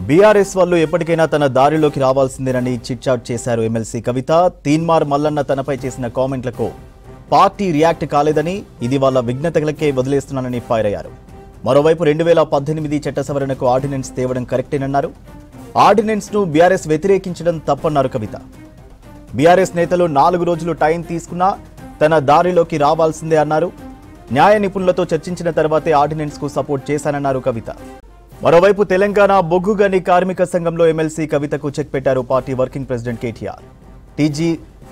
BRS వాళ్ళు ఎప్పటికైనా తన దారిలోకి రావాల్సిందేనని చిట్చాట్ చేశారు ఎమ్మెల్సీ కవిత. తీన్మార్ మల్లన్న తనపై చేసిన కామెంట్లకు పార్టీ రియాక్ట్ కాలేదని, ఇది వాళ్ళ విఘ్నతలకే వదిలేస్తున్నానని ఫైర్ అయ్యారు. మరోవైపు 2018 చట్ట సవరణకు ఆర్డినెన్స్ తేవడం కరెక్టేనన్నారు. ఆర్డినెన్స్ ను బీఆర్ఎస్ వ్యతిరేకించడం తప్పన్నారు కవిత. బీఆర్ఎస్ నేతలు 4 రోజులు టైం తీసుకున్నా తన దారిలోకి రావాల్సిందే అన్నారు. న్యాయ నిపుణులతో చర్చించిన తర్వాతే ఆర్డినెన్స్ కు సపోర్ట్ చేశానన్నారు కవిత. మరోవైపు తెలంగాణ బొగ్గు గని కార్మిక సంఘంలో ఎమ్మెల్సీ కవితకు చెక్ పెట్టారు party working president KTR.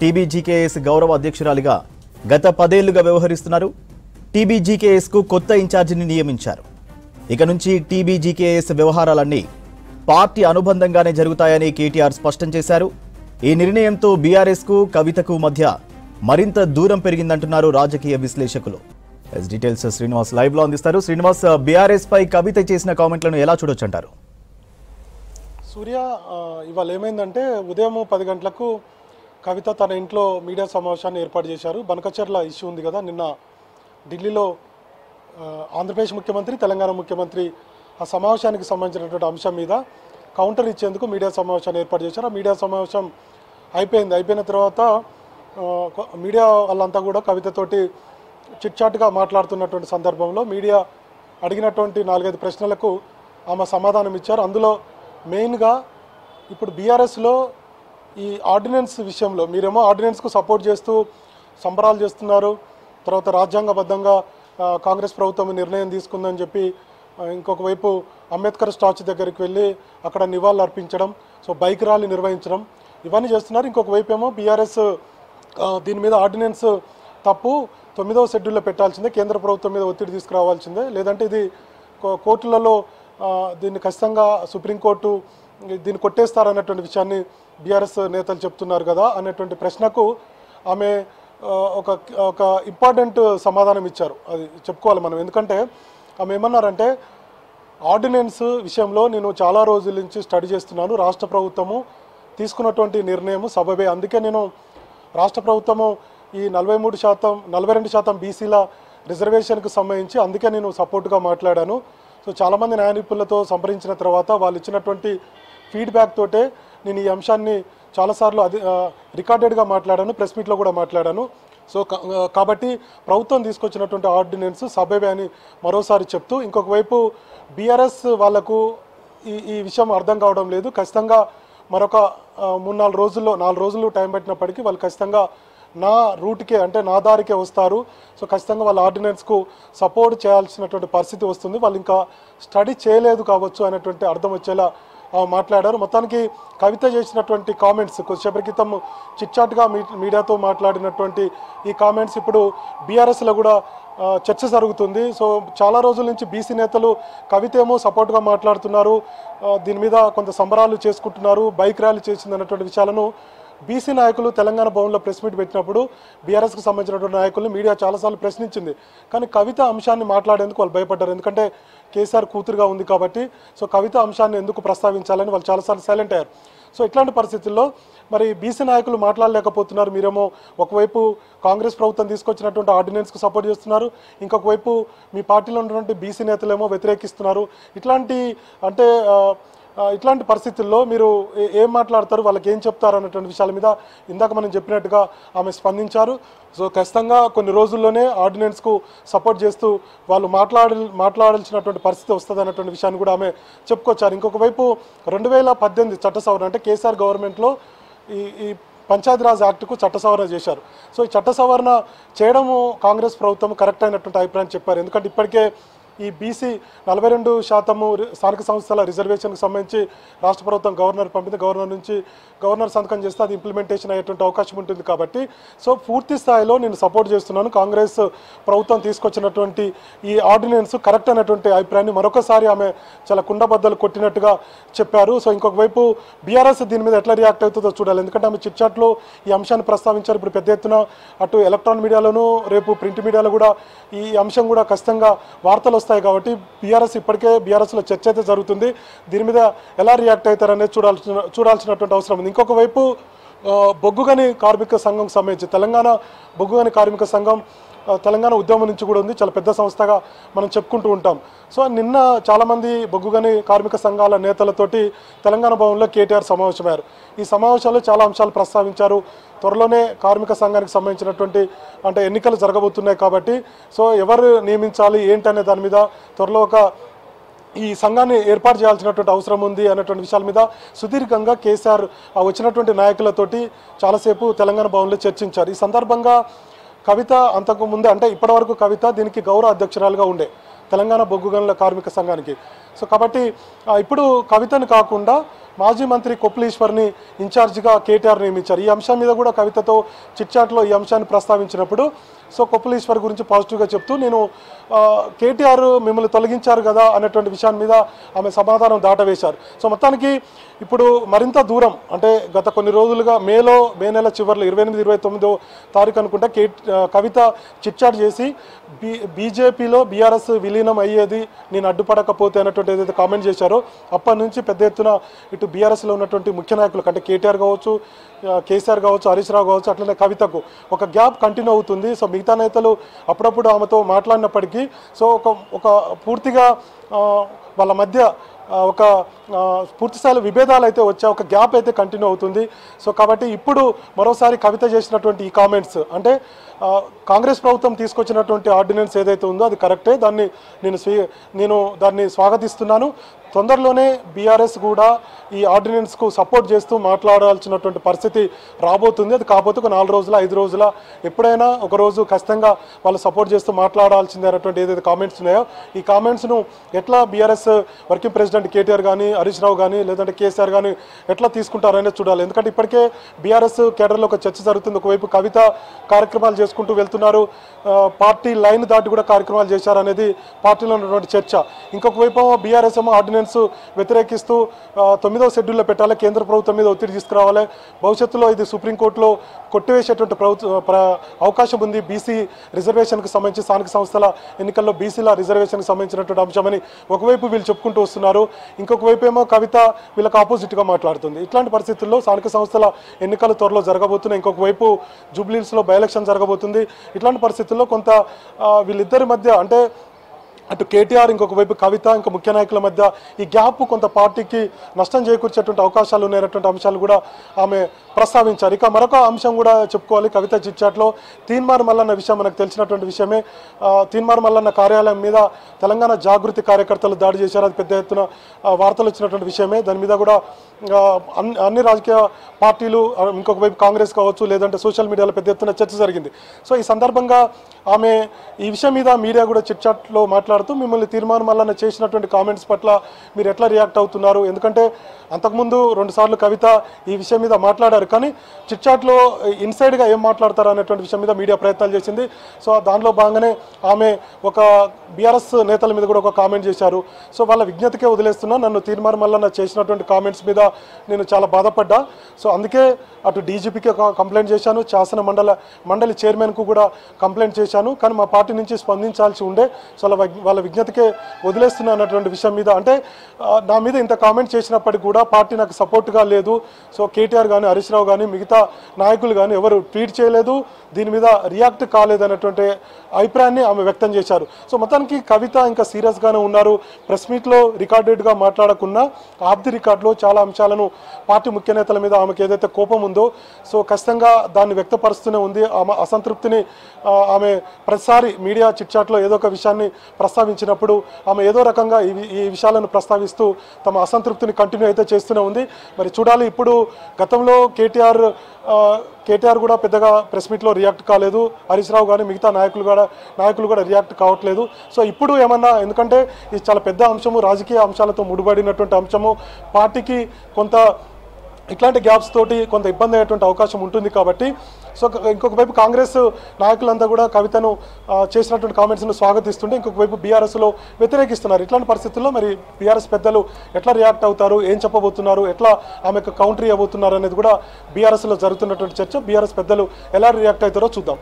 TBGKS గౌరవ అధ్యక్షురాలిగా గత 10 ఏళ్లుగా వ్యవహరిస్తున్నారు. టీబీజీకేఎస్ కు కొత్త ఇన్ఛార్జిని నియమించారు. ఇక నుంచి టీబీజీకేఎస్ వ్యవహారాలన్నీ పార్టీ అనుబంధంగానే జరుగుతాయని కేటీఆర్ స్పష్టం చేశారు. ఈ నిర్ణయంతో బీఆర్ఎస్ కు కవితకు మధ్య మరింత దూరం పెరిగిందంటున్నారు రాజకీయ విశ్లేషకులు. డీటెయిల్స్ శ్రీనివాస్ లైవ్ లో అందిస్తారు. శ్రీనివాస్, బీఆర్ఎస్ పై కవిత చేసిన కామెంట్లను ఎలా చూడొచ్చు అంటారు? సూర్య, ఇవాళ ఏమైందంటే ఉదయం 10 గంటలకు కవిత తన ఇంట్లో మీడియా సమావేశాన్ని ఏర్పాటు చేశారు. బనకచెర్ల ఇష్యూ ఉంది కదా, నిన్న ఢిల్లీలో ఆంధ్రప్రదేశ్ ముఖ్యమంత్రి, తెలంగాణ ముఖ్యమంత్రి ఆ సమావేశానికి సంబంధించినటువంటి అంశం మీద కౌంటర్ ఇచ్చేందుకు మీడియా సమావేశాన్ని ఏర్పాటు చేశారు. ఆ మీడియా సమావేశం అయిపోయిన తర్వాత మీడియా వాళ్ళంతా కూడా కవితతోటి చిట్చాట్గా మాట్లాడుతున్నటువంటి సందర్భంలో మీడియా అడిగినటువంటి 4-5 ప్రశ్నలకు ఆమె సమాధానం ఇచ్చారు. అందులో మెయిన్గా ఇప్పుడు బీఆర్ఎస్లో ఈ ఆర్డినెన్స్ విషయంలో మీరేమో ఆర్డినెన్స్కు సపోర్ట్ చేస్తూ సంబరాలు చేస్తున్నారు, తర్వాత రాజ్యాంగబద్ధంగా కాంగ్రెస్ ప్రభుత్వం నిర్ణయం తీసుకుందని చెప్పి ఇంకొక వైపు అంబేద్కర్ స్టాచ్యూ దగ్గరికి వెళ్ళి అక్కడ నివాళులు అర్పించడం, సో బైక్ ర్యాలీ నిర్వహించడం, ఇవన్నీ చేస్తున్నారు. ఇంకొక వైపు ఏమో బీఆర్ఎస్ దీని మీద ఆర్డినెన్స్ తప్పు, 9వ షెడ్యూల్లో పెట్టాల్సిందే, కేంద్ర ప్రభుత్వం మీద ఒత్తిడి తీసుకురావాల్సిందే, లేదంటే ఇది కోర్టులలో దీన్ని ఖచ్చితంగా సుప్రీంకోర్టు దీన్ని కొట్టేస్తారన్నటువంటి విషయాన్ని బీఆర్ఎస్ నేతలు చెప్తున్నారు కదా అనేటువంటి ప్రశ్నకు ఆమె ఒక ఇంపార్టెంట్ సమాధానం ఇచ్చారు. అది చెప్పుకోవాలి మనం. ఎందుకంటే ఆమె ఏమన్నారంటే, ఆర్డినెన్స్ విషయంలో నేను చాలా రోజుల నుంచి స్టడీ చేస్తున్నాను. రాష్ట్ర ప్రభుత్వము తీసుకున్నటువంటి నిర్ణయం సబబే, అందుకే నేను రాష్ట్ర ప్రభుత్వము ఈ 42% బీసీల రిజర్వేషన్కు సంబంధించి అందుకే నేను సపోర్ట్గా మాట్లాడాను. సో చాలామంది న్యాయ నిపుణులతో సంప్రదించిన తర్వాత వాళ్ళు ఇచ్చినటువంటి ఫీడ్బ్యాక్ తోటే నేను ఈ అంశాన్ని చాలాసార్లు రికార్డెడ్గా మాట్లాడాను, ప్రెస్ మీట్లో కూడా మాట్లాడాను. సో కాబట్టి ప్రభుత్వం తీసుకొచ్చినటువంటి ఆర్డినెన్స్ సబబే అని మరోసారి చెప్తూ, ఇంకొక వైపు బీఆర్ఎస్ వాళ్లకు ఈ విషయం అర్థం కావడం లేదు. ఖచ్చితంగా మరొక 4 రోజులు టైం పెట్టినప్పటికీ వాళ్ళు ఖచ్చితంగా నా రూట్కే, అంటే నా దారికే వస్తారు. సో ఖచ్చితంగా వాళ్ళ ఆర్డినెన్స్కు సపోర్ట్ చేయాల్సినటువంటి పరిస్థితి వస్తుంది. వాళ్ళు ఇంకా స్టడీ చేయలేదు కావచ్చు అనేటువంటి అర్థం వచ్చేలా మాట్లాడారు. మొత్తానికి కవిత చేసినటువంటి కామెంట్స్ కొద్దిసేపటి క్రితం చిట్చాట్గా మీడియాతో మాట్లాడినటువంటి ఈ కామెంట్స్ ఇప్పుడు బీఆర్ఎస్లో కూడా చర్చ జరుగుతుంది. సో చాలా రోజుల నుంచి బీసీ నేతలు కవిత ఏమో సపోర్ట్గా మాట్లాడుతున్నారు, దీని మీద కొంత సంబరాలు చేసుకుంటున్నారు, బైక్ ర్యాలీ చేసింది అన్నటువంటి విషయాలను బీసీ నాయకులు తెలంగాణ భవన్లో ప్రెస్ మీట్ పెట్టినప్పుడు బీఆర్ఎస్కి సంబంధించినటువంటి నాయకులను మీడియా చాలాసార్లు ప్రశ్నించింది. కానీ కవిత అంశాన్ని మాట్లాడేందుకు వాళ్ళు భయపడ్డారు. ఎందుకంటే కేసీఆర్ కూతురుగా ఉంది కాబట్టి, సో కవిత అంశాన్ని ఎందుకు ప్రస్తావించాలని వాళ్ళు చాలాసార్లు సైలెంట్ అయ్యారు. సో ఇట్లాంటి పరిస్థితుల్లో మరి బీసీ నాయకులు మాట్లాడలేకపోతున్నారు. మీరేమో ఒకవైపు కాంగ్రెస్ ప్రభుత్వం తీసుకొచ్చినటువంటి ఆర్డినెన్స్కు సపోర్ట్ చేస్తున్నారు, ఇంకొక వైపు మీ పార్టీలో ఉన్నటువంటి బీసీ నేతలేమో వ్యతిరేకిస్తున్నారు. ఇట్లాంటి పరిస్థితుల్లో మీరు ఏం మాట్లాడతారు, వాళ్ళకి ఏం చెప్తారు అన్నటువంటి విషయాల మీద ఇందాక మనం చెప్పినట్టుగా ఆమె స్పందించారు. సో ఖచ్చితంగా కొన్ని రోజుల్లోనే ఆర్డినెన్స్కు సపోర్ట్ చేస్తూ వాళ్ళు మాట్లాడాల్సినటువంటి పరిస్థితి వస్తుంది అన్నటువంటి విషయాన్ని కూడా ఆమె చెప్పుకొచ్చారు. ఇంకొక వైపు 2018 చట్ట సవరణ, అంటే కేసీఆర్ గవర్నమెంట్లో ఈ పంచాయతీరాజ్ యాక్ట్కు చట్ట సవరణ చేశారు. సో ఈ చట్ట సవరణ చేయడము కాంగ్రెస్ ప్రభుత్వం కరెక్ట్ అయినటువంటి అభిప్రాయం చెప్పారు. ఎందుకంటే ఇప్పటికే ఈ బీసీ 42% స్థానిక సంస్థల రిజర్వేషన్కి సంబంధించి రాష్ట్ర ప్రభుత్వం గవర్నర్ పంపింది, గవర్నర్ సంతకం చేస్తే అది ఇంప్లిమెంటేషన్ అయ్యేటువంటి అవకాశం ఉంటుంది. కాబట్టి సో పూర్తి స్థాయిలో నేను సపోర్ట్ చేస్తున్నాను, కాంగ్రెస్ ప్రభుత్వం తీసుకొచ్చినటువంటి ఈ ఆర్డినెన్స్ కరెక్ట్ అయినటువంటి అభిప్రాయాన్ని మరొకసారి ఆమె చాలా కుండబద్దలు కొట్టినట్టుగా చెప్పారు. సో ఇంకొక వైపు బీఆర్ఎస్ దీని మీద ఎట్లా రియాక్ట్ అవుతుందో చూడాలి. ఎందుకంటే ఆమె చిట్చాట్లో ఈ అంశాన్ని ప్రస్తావించారు. ఇప్పుడు పెద్ద ఎత్తున అటు ఎలక్ట్రానిక్ మీడియాలోనూ రేపు ప్రింట్ మీడియాలో కూడా ఈ అంశం కూడా ఖచ్చితంగా వార్తలు వస్తాయి. కాబట్టి బీఆర్ఎస్లో చర్చ అయితే జరుగుతుంది. దీని మీద ఎలా రియాక్ట్ అవుతారనేది చూడాల్సినటువంటి అవసరం ఉంది. ఇంకొక వైపు బొగ్గుగని కార్మిక సంఘం సంబంధించి తెలంగాణ బొగ్గుగని కార్మిక సంఘం తెలంగాణ ఉద్యమం నుంచి కూడా ఉంది, చాలా పెద్ద సంస్థగా మనం చెప్పుకుంటూ ఉంటాం. సో నిన్న చాలామంది బొగ్గుగని కార్మిక సంఘాల నేతలతోటి తెలంగాణ భవన్లో కేటీఆర్ సమావేశమయ్యారు. ఈ సమావేశంలో చాలా అంశాలు ప్రస్తావించారు. త్వరలోనే కార్మిక సంఘానికి సంబంధించినటువంటి అంటే ఎన్నికలు జరగబోతున్నాయి కాబట్టి సో ఎవరు నియమించాలి ఏంటనే దాని మీద త్వరలో ఈ సంఘాన్ని ఏర్పాటు చేయాల్సినటువంటి అవసరం ఉంది అనేటువంటి విషయాల మీద సుదీర్ఘంగా కేసీఆర్ వచ్చినటువంటి నాయకులతోటి చాలాసేపు తెలంగాణ భవన్లో చర్చించారు. ఈ సందర్భంగా కవిత అంతకు ముందే అంటే ఇప్పటివరకు కవిత దీనికి గౌరవ అధ్యక్షురాలుగా ఉండే తెలంగాణ బొగ్గు గనుల కార్మిక సంఘానికి. సో కాబట్టి ఇప్పుడు కవితను కాకుండా మాజీ మంత్రి కొప్పుల ఈశ్వర్ని ఇన్ఛార్జిగా కేటీఆర్ నియమించారు. ఈ అంశం మీద కూడా కవితతో చిట్చాట్లో ఈ అంశాన్ని ప్రస్తావించినప్పుడు సో కొప్పుల ఈశ్వర్ గురించి పాజిటివ్గా చెప్తూ నేను కేటీఆర్ మిమ్మల్ని తొలగించారు కదా అనేటువంటి విషయాన్ని మీద ఆమె సమాధానం దాటవేశారు. సో మొత్తానికి ఇప్పుడు మరింత దూరం అంటే గత కొన్ని రోజులుగా మే నెల చివరిలో 28-29 తారీఖు అనుకుంటా కవిత చిట్చాట్ చేసి బీజేపీలో బీఆర్ఎస్ విలీనం అయ్యేది నేను అడ్డుపడకపోతే అన్నటువంటి ఏదైతే కామెంట్ చేశారో అప్పటి నుంచి పెద్ద ఎత్తున ఇటు బీఆర్ఎస్లో ఉన్నటువంటి ముఖ్య నాయకులు అంటే కేటీఆర్ కావచ్చు, కేసీఆర్ కావచ్చు, హరీష్ రావు కావచ్చు, అట్లనే కవితకు ఒక గ్యాప్ కంటిన్యూ అవుతుంది. సో మిగతా నేతలు అప్పుడప్పుడు ఆమెతో మాట్లాడినప్పటికీ సో ఒక పూర్తిగా వాళ్ళ మధ్య ఒక పూర్తిస్థాయిలో విభేదాలు అయితే వచ్చా ఒక గ్యాప్ అయితే కంటిన్యూ అవుతుంది. సో కాబట్టి ఇప్పుడు మరోసారి కవిత చేసినటువంటి ఈ కామెంట్స్ అంటే కాంగ్రెస్ ప్రభుత్వం తీసుకొచ్చినటువంటి ఆర్డినెన్స్ ఏదైతే ఉందో అది కరెక్టే, నేను దాన్ని స్వాగతిస్తున్నాను. తొందరలోనే బీఆర్ఎస్ కూడా ఈ ఆర్డినెన్స్కు సపోర్ట్ చేస్తూ మాట్లాడాల్సినటువంటి పరిస్థితి రాబోతుంది. అది కాకపోతే ఒక 4 రోజుల 5 రోజుల ఎప్పుడైనా ఒకరోజు ఖచ్చితంగా వాళ్ళు సపోర్ట్ చేస్తూ మాట్లాడాల్సిందే అనేటువంటి ఏదైతే కామెంట్స్ ఉన్నాయో ఈ కామెంట్స్ను ఎట్లా బీఆర్ఎస్ వర్కింగ్ ప్రెసిడెంట్ కేటీఆర్ కానీ, హరీష్ రావు కానీ, లేదంటే కేసీఆర్ కానీ ఎట్లా తీసుకుంటారనేది చూడాలి. ఎందుకంటే ఇప్పటికే బీఆర్ఎస్ కేడర్లో ఒక చర్చ జరుగుతుంది. ఒకవైపు కవిత కార్యక్రమాలు చేసుకుంటూ వెళ్తున్నారు, పార్టీ లైన్ దాటి కూడా కార్యక్రమాలు చేశారనేది పార్టీలో ఉన్నటువంటి చర్చ. ఇంకొక వైపు బీఆర్ఎస్ ఏమో ఆర్డినెన్స్ వ్యతిరేకిస్తూ 9వ షెడ్యూల్లో పెట్టాలి, కేంద్ర ప్రభుత్వం మీద ఒత్తిడి తీసుకురావాలి, భవిష్యత్తులో ఇది సుప్రీంకోర్టులో కొట్టివేసేటువంటి అవకాశం ఉంది. బీసీ రిజర్వేషన్కి సంబంధించి స్థానిక సంస్థల ఎన్నికల్లో బీసీల రిజర్వేషన్కి సంబంధించినటువంటి అంశమని ఒకవైపు వీళ్ళు చెప్పుకుంటూ వస్తున్నారు. ఇంకొక వైపు ఏమో కవిత వీళ్ళకి ఆపోజిట్గా మాట్లాడుతుంది. ఇట్లాంటి పరిస్థితుల్లో స్థానిక సంస్థల ఎన్నికలు త్వరలో జరగబోతున్నాయి. ఇంకొక వైపు జూబ్లీహిల్స్లో బై ఎలక్షన్ జరగబోతుంది. ఇట్లాంటి పరిస్థితుల్లో కొంత వీళ్ళిద్దరి మధ్య అంటే అటు కేటీఆర్ ఇంకొక వైపు కవిత ఇంకా ముఖ్య నాయకుల మధ్య ఈ గ్యాప్ కొంత పార్టీకి నష్టం చేకూర్చేటువంటి అవకాశాలు ఉన్నాయనేటువంటి అంశాలు కూడా ఆమె ప్రస్తావించారు. ఇక మరొక అంశం కూడా చెప్పుకోవాలి కవిత చిట్చాట్లో తీన్మార్ మల్లన్న విషయం మనకు తెలిసినటువంటి విషయమే. తీన్మార్ మల్లన్న కార్యాలయం మీద తెలంగాణ జాగృతి కార్యకర్తలు దాడి చేశారు. అది పెద్ద ఎత్తున వార్తలు వచ్చినటువంటి విషయమే. దాని మీద కూడా అన్ని రాజకీయ పార్టీలు ఇంకొక వైపు కాంగ్రెస్ కావచ్చు లేదంటే సోషల్ మీడియాలో పెద్ద ఎత్తున చర్చ జరిగింది. సో ఈ సందర్భంగా ఆమె ఈ విషయం మీద మీడియా కూడా చిట్చాట్లో మాట్లాడుతూ మిమ్మల్ని తీర్మానం మల్లన్న చేసినటువంటి కామెంట్స్ పట్ల మీరు ఎట్లా రియాక్ట్ అవుతున్నారు, ఎందుకంటే అంతకుముందు 2 సార్లు కవిత ఈ విషయం మీద మాట్లాడారు కానీ చిట్చాట్లో ఇన్సైడ్గా ఏం మాట్లాడతారు అనేటువంటి విషయం మీద మీడియా ప్రయత్నాలు చేసింది. సో దానిలో భాగంగానే ఆమె ఒక బీఆర్ఎస్ నేతల మీద కూడా ఒక కామెంట్ చేశారు. సో వాళ్ళ విజ్ఞతకే వదిలేస్తున్నా, నన్ను తీర్మానం మల్లన్న చేసినటువంటి కామెంట్స్ మీద నేను చాలా బాధపడ్డా. సో అందుకే అటు డీజీపీకి కంప్లైంట్ చేశాను, శాసన మండలి చైర్మన్కు కూడా కంప్లైంట్ చేశాను, కానీ మా పార్టీ నుంచి స్పందించాల్సి ఉండే. సో వాళ్ళ విజ్ఞతకే వదిలేస్తున్నా అన్నటువంటి విషయం మీద అంటే నా మీద ఇంత కామెంట్ చేసినప్పటికీ కూడా పార్టీ నాకు సపోర్ట్గా లేదు. సో కేటీఆర్ కానీ, హరీష్ రావు కానీ, మిగతా నాయకులు కానీ ఎవరు ట్వీట్ చేయలేదు, దీని మీద రియాక్ట్ కాలేదు అనేటువంటి అభిప్రాయాన్ని ఆమె వ్యక్తం చేశారు. సో మొత్తానికి కవిత ఇంకా సీరియస్గానే ఉన్నారు. ప్రెస్ మీట్లో రికార్డెడ్గా మాట్లాడకున్నా ఆఫ్ ది రికార్డులో చాలా అంశాలను పార్టీ ముఖ్య నేతల మీద ఆమెకు ఏదైతే కోపం ఉందో సో ఖచ్చితంగా దాన్ని వ్యక్తపరుస్తూనే ఉంది. ఆమె అసంతృప్తిని ఆమె ప్రతిసారి మీడియా చిట్చాట్లో ఏదో ఒక విషయాన్ని ప్రస్తావించినప్పుడు ఆమె ఏదో రకంగా ఈ విషయాలను ప్రస్తావిస్తూ తమ అసంతృప్తిని కంటిన్యూ అయితే చేస్తూనే ఉంది. మరి చూడాలి. ఇప్పుడు గతంలో కేటీఆర్ కూడా పెద్దగా ప్రెస్ మీట్లో రియాక్ట్ కాలేదు, హరీష్ రావు కానీ మిగతా నాయకులు కూడా రియాక్ట్ కావట్లేదు. సో ఇప్పుడు ఏమన్నా, ఎందుకంటే ఇది చాలా పెద్ద అంశము, రాజకీయ అంశాలతో ముడిపడినటువంటి అంశము, పార్టీకి కొంత ఇట్లాంటి గ్యాప్స్ తోటి కొంత ఇబ్బంది అయ్యేటువంటి అవకాశం ఉంటుంది కాబట్టి సో ఇంకొక వైపు కాంగ్రెస్ నాయకులంతా కూడా కవితను చేసినటువంటి కామెంట్స్ను స్వాగతిస్తుంటే ఇంకొక వైపు బీఆర్ఎస్లో వ్యతిరేకిస్తున్నారు. ఇట్లాంటి పరిస్థితుల్లో మరి బీఆర్ఎస్ పెద్దలు ఎట్లా రియాక్ట్ అవుతారు, ఏం చెప్పబోతున్నారు, ఎట్లా ఆమెకు కౌంటర్ ఇవ్వబోతున్నారు అనేది కూడా బీఆర్ఎస్లో జరుగుతున్నటువంటి చర్చ. బీఆర్ఎస్ పెద్దలు ఎలా రియాక్ట్ అవుతారో చూద్దాం.